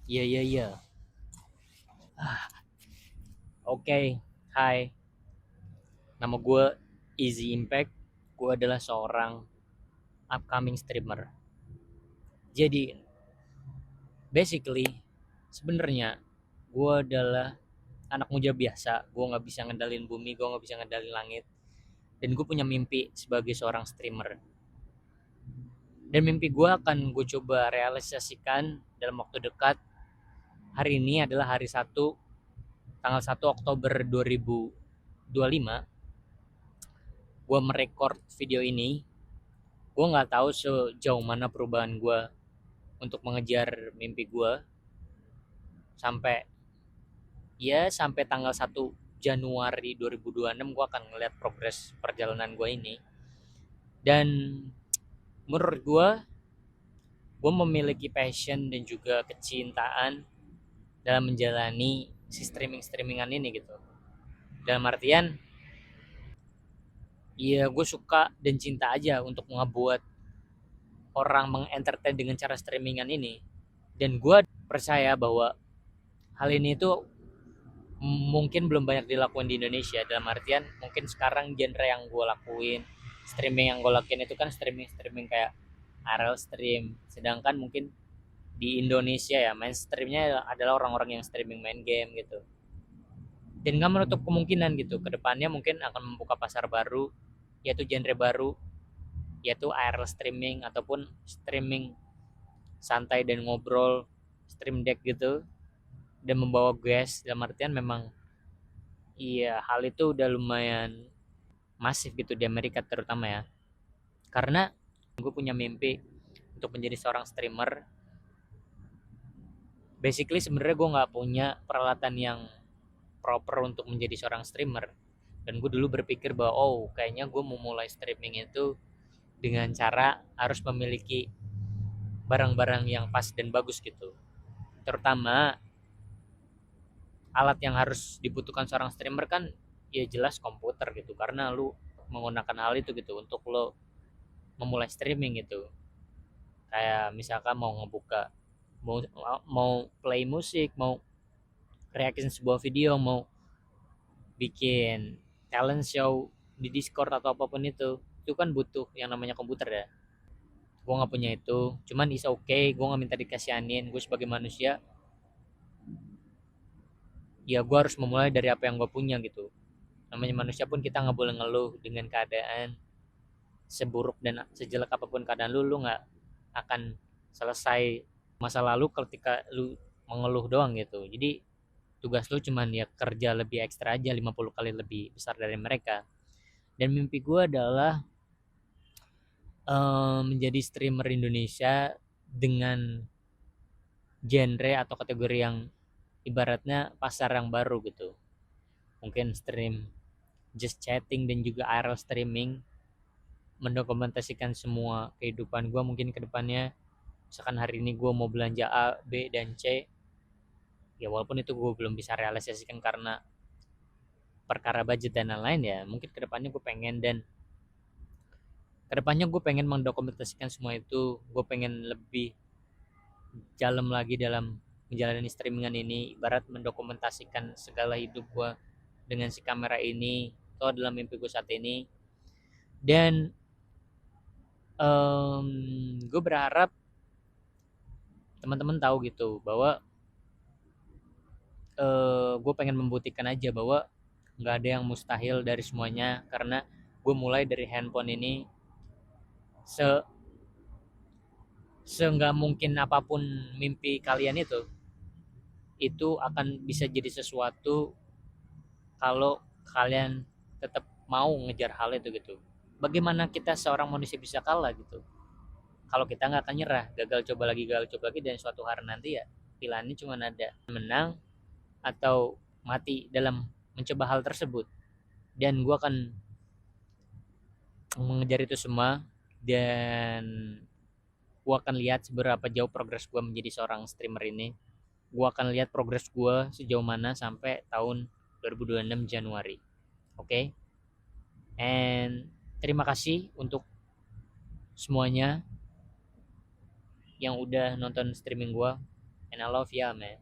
Iya, iya, iya. Oke, hai. Nama gue Easy Impact. Gue adalah seorang upcoming streamer. Jadi, basically, sebenarnya gue adalah anak muda biasa. Gue nggak bisa ngendalin bumi, gue nggak bisa ngendalin langit. Dan gue punya mimpi sebagai seorang streamer. Dan mimpi gue akan gue coba realisasikan dalam waktu dekat. Hari ini adalah hari Sabtu, tanggal 1 Oktober 2025. Gue merekord video ini. Gue nggak tahu sejauh mana perubahan gue untuk mengejar mimpi gue sampai sampai tanggal 1 Januari 2026 gue akan ngeliat progres perjalanan gue ini. Dan menurut gue memiliki passion dan juga kecintaan dalam menjalani si streamingan ini gitu. Dalam artian ya gue suka dan cinta aja untuk ngebuat orang mengentertain dengan cara streamingan ini. Dan gue percaya bahwa hal ini tuh mungkin belum banyak dilakukan di Indonesia. Dalam artian mungkin sekarang genre yang gue lakuin, streaming yang gue lakuin itu kan streaming kayak RL stream, sedangkan mungkin di Indonesia ya mainstreamnya adalah orang-orang yang streaming main game gitu. Dan nggak menutup kemungkinan gitu kedepannya mungkin akan membuka pasar baru, yaitu genre baru, yaitu ARL streaming ataupun streaming santai dan ngobrol, stream deck gitu, dan membawa guest. Dalam artian memang iya, hal itu udah lumayan masif gitu di Amerika terutama ya. Karena gue punya mimpi untuk menjadi seorang streamer. Basically sebenarnya gue nggak punya peralatan yang proper untuk menjadi seorang streamer. Dan gue dulu berpikir bahwa kayaknya gue mau mulai streaming itu dengan cara harus memiliki barang-barang yang pas dan bagus gitu. Terutama alat yang harus dibutuhkan seorang streamer kan ya jelas komputer gitu, karena lu menggunakan hal itu gitu untuk lo memulai streaming gitu. Kayak misalkan mau ngebuka, mau mau play musik, mau reaction sebuah video, mau bikin talent show di Discord atau apapun itu kan butuh yang namanya komputer ya. Gue nggak punya itu, cuman is okay, gue nggak minta dikasihanin. Gue sebagai manusia ya gue harus memulai dari apa yang gue punya gitu. Namanya manusia pun kita nggak boleh ngeluh dengan keadaan. Seburuk dan sejelek apapun keadaan lu nggak akan selesai masa lalu ketika lu mengeluh doang gitu. Jadi tugas lu cuman ya kerja lebih ekstra aja 50 kali lebih besar dari mereka. Dan mimpi gue adalah menjadi streamer Indonesia dengan genre atau kategori yang ibaratnya pasar yang baru gitu. Mungkin stream just chatting dan juga IRL streaming, mendokumentasikan semua kehidupan gue mungkin ke depannya. Misalkan hari ini gue mau belanja A, B, dan C, ya walaupun itu gue belum bisa realisasikan karena perkara budget dan lain-lain, ya mungkin kedepannya gue pengen. Dan kedepannya gue pengen mendokumentasikan semua itu. Gue pengen lebih dalam lagi dalam menjalani streamingan ini, ibarat mendokumentasikan segala hidup gue dengan si kamera ini. Itu adalah mimpi gue saat ini. Dan gue berharap teman-teman tahu gitu bahwa gue pengen membuktikan aja bahwa nggak ada yang mustahil dari semuanya. Karena gue mulai dari handphone ini, se seenggak mungkin apapun mimpi kalian itu akan bisa jadi sesuatu kalau kalian tetap mau ngejar hal itu gitu. Bagaimana kita seorang manusia bisa kalah gitu kalau kita nggak akan nyerah, gagal coba lagi, dan suatu hari nanti ya pilihannya cuma ada menang atau mati dalam mencoba hal tersebut. Dan gue akan mengejar itu semua, dan gue akan lihat seberapa jauh progres gue menjadi seorang streamer ini. Gue akan lihat progres gue sejauh mana sampai tahun 2026 Januari. Oke, okay? And terima kasih untuk semuanya yang udah nonton streaming gue. and I love ya man.